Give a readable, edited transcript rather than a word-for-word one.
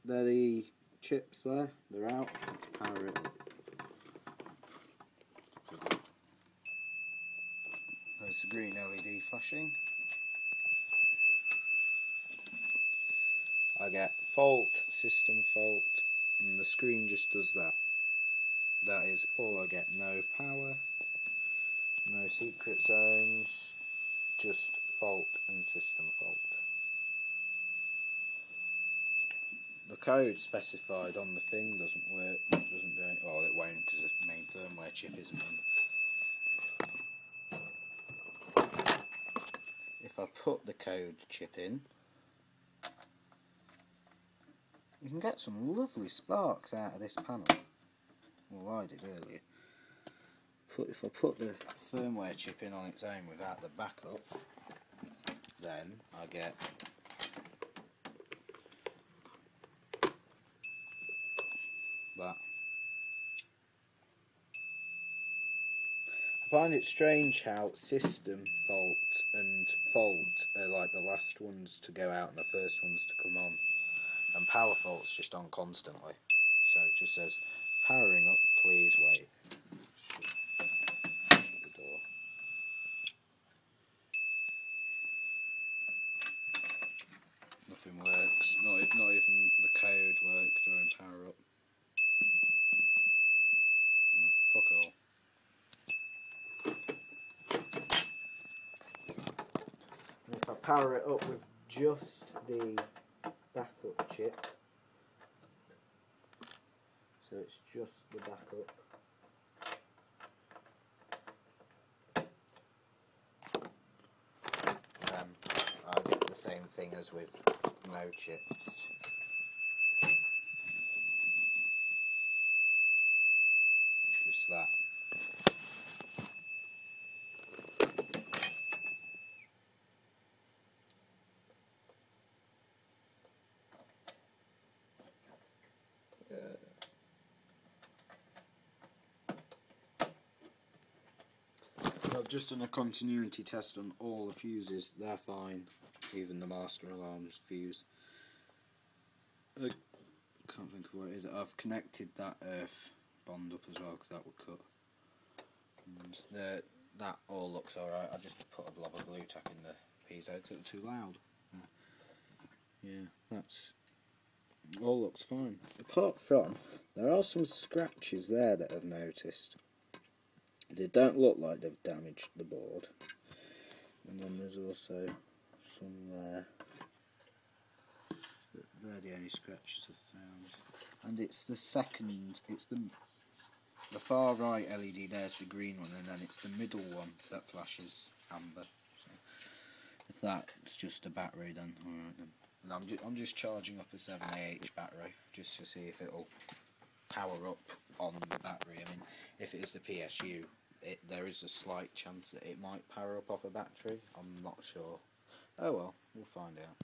They're the chips there, they're out. Let's power it up. There's the green LED flashing. I get fault, system fault, and the screen just does that. That is all I get. No power, no secret zones, just fault and system fault. The code specified on the thing doesn't work, doesn't do it. Well, it won't because the main firmware chip isn't on. If I put the code chip in, you can get some lovely sparks out of this panel. Well, I did earlier. If I put the firmware chip in on its own without the backup, then I get that. I find it strange how system fault and fault are like the last ones to go out and the first ones to come on, and power fault's just on constantly. So it just says powering up, please wait. Shut the door. Nothing works. Not even the code worked during power up. Fuck all. And if I power it up with just the backup chip, so it's just the backup, then I get the same thing as with no chips. Just that. I've just done a continuity test on all the fuses, they're fine, even the master alarms fuse. I can't think of what it is. I've connected that earth bond up as well because that would cut. And that all looks alright. I just put a blob of blue tack in the piezo because it was too loud. Yeah, that's all looks fine. Apart from, there are some scratches there that I've noticed. They don't look like they've damaged the board. And then there's also some there. But they're the only scratches I've found. And it's the second, it's the far right LED there's the green one, and then it's the middle one that flashes amber. So if that's just a battery, then alright then. And I'm just charging up a 7Ah battery just to see if it'll power up on the battery. I mean, if it is the PSU, there is a slight chance that it might power up off a battery. I'm not sure. Oh well, we'll find out.